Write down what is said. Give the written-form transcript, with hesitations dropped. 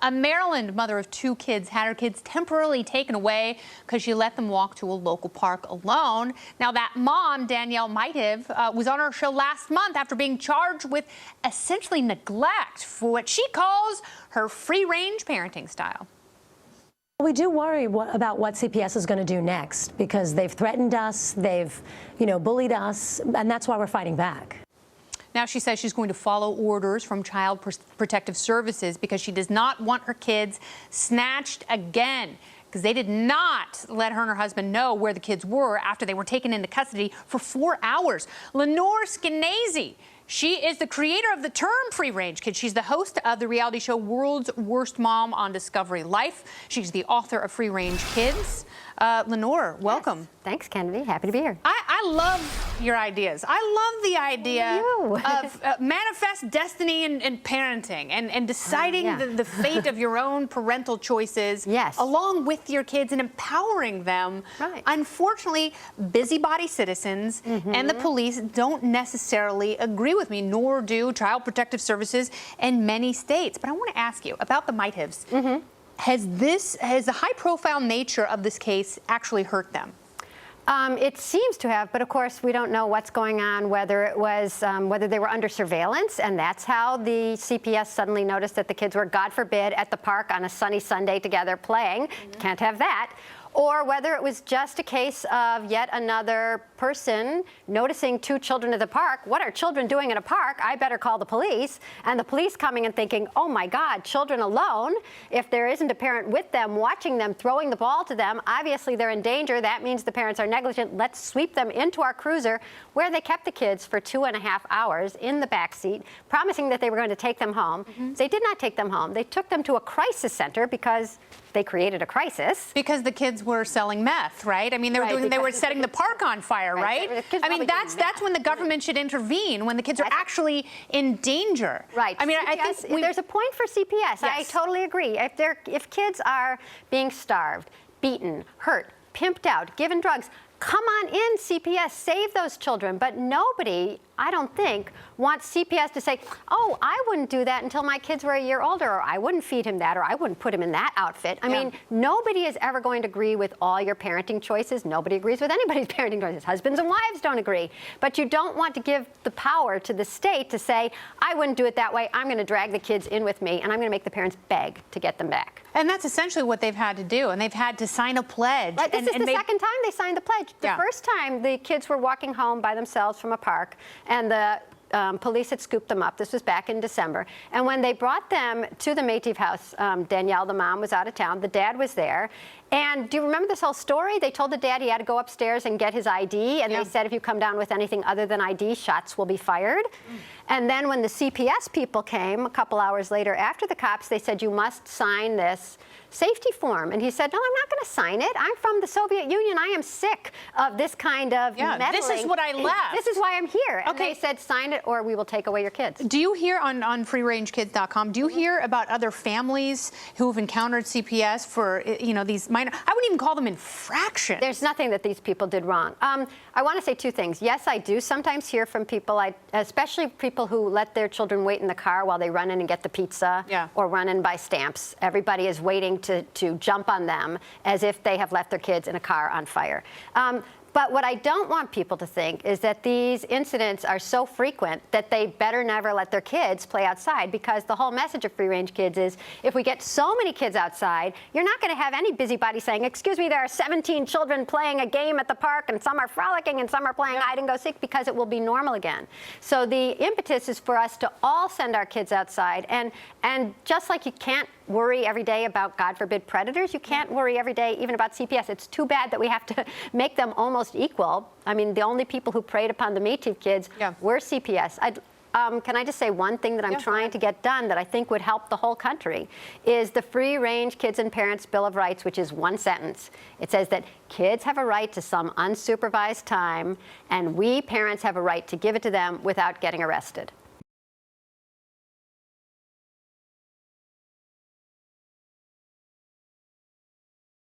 A Maryland mother of 2 kids had her kids temporarily taken away because she let them walk to a local park alone. Now, that mom, Danielle, might have, was on our show last month after being charged with essentially neglect for what she calls her free-range parenting style. We do worry about what CPS is going to do next because they've threatened us, they've, bullied us, and that's why we're fighting back. Now she says she's going to follow orders from Child Protective Services because she does not want her kids snatched again, because they did not let her and her husband know where the kids were after they were taken into custody for 4 hours. Lenore Skenazy, she is the creator of the term free-range kid. She's the host of the reality show World's Worst Mom on Discovery Life. She's the author of Free-Range Kids. Lenore, welcome. Yes. Thanks, Kennedy. Happy to be here. I love your ideas. I love the idea of manifest destiny and parenting and deciding the fate of your own parental choices along with your kids and empowering them. Right. Unfortunately, busybody citizens and the police don't necessarily agree with me, nor do Child Protective Services in many states. But I want to ask you about the might-haves. Has the high-profile nature of this case actually hurt them? It seems to have, but of course we don't know what's going on, whether it was, whether they were under surveillance, and that's how the CPS suddenly noticed that the kids were, God forbid, at the park on a sunny Sunday together playing. Can't have that. Or whether it was just a case of yet another person noticing 2 children at the park. What are children doing in a park? I better call the police. And the police coming and thinking, oh my God, children alone. If there isn't a parent with them, watching them, throwing the ball to them, obviously they're in danger. That means the parents are negligent. Let's sweep them into our cruiser, where they kept the kids for 2.5 hours in the back seat, promising that they were going to take them home. They did not take them home. They took them to a crisis center because they created a crisis. Because the kids were selling meth, right? I mean, they were setting the park on fire, right? I mean, that's when the government should intervene, when the kids are actually in danger. Right. I mean, CPS, I think there's a point for CPS. Yes. I totally agree. If kids are being starved, beaten, hurt, pimped out, given drugs, come on in, CPS, save those children. But nobody, I don't think, wants CPS to say, oh, I wouldn't do that until my kids were a year older, or I wouldn't feed him that, or I wouldn't put him in that outfit. I mean, nobody is ever going to agree with all your parenting choices. Nobody agrees with anybody's parenting choices. Husbands and wives don't agree. But you don't want to give the power to the state to say, I wouldn't do it that way. I'm going to drag the kids in with me, and I'm going to make the parents beg to get them back. And that's essentially what they've had to do, and they've had to sign a pledge. Right, this is the second time they signed the pledge. The first time, the kids were walking home by themselves from a park, and the police had scooped them up. This was back in December. And when they brought them to the Métis house, Danielle, the mom, was out of town. The dad was there. And do you remember this whole story? They told the dad he had to go upstairs and get his ID. And they said, if you come down with anything other than ID, shots will be fired. And then when the CPS people came a couple hours later after the cops, they said, you must sign this safety form. And he said, no, I'm not going to sign it. I'm from the Soviet Union. I am sick of this kind of meddling. This is what I left. This is why I'm here. And they said, sign it or we will take away your kids. Do you hear on freerangekids.com, do you hear about other families who have encountered CPS for, these minor, I wouldn't even call them infractions. There's nothing that these people did wrong. I want to say 2 things. Yes, I do sometimes hear from people, especially people who let their children wait in the car while they run in and get the pizza or run in buy stamps. Everybody is waiting to jump on them as if they have left their kids in a car on fire. But what I don't want people to think is that these incidents are so frequent that they better never let their kids play outside, because the whole message of free-range kids is if we get so many kids outside, you're not going to have any busybody saying, excuse me, there are 17 children playing a game at the park and some are frolicking and some are playing hide and go seek, because it will be normal again. So the impetus is for us to all send our kids outside, and just like you can't worry every day about, God forbid, predators, you can't worry every day even about CPS. It's too bad that we have to make them almost equal. I mean, the only people who preyed upon the Métis kids were CPS. Can I just say one thing that I'm trying to get done that I think would help the whole country is the Free-Range Kids and Parents Bill of Rights, which is 1 sentence. It says that kids have a right to some unsupervised time, and we parents have a right to give it to them without getting arrested.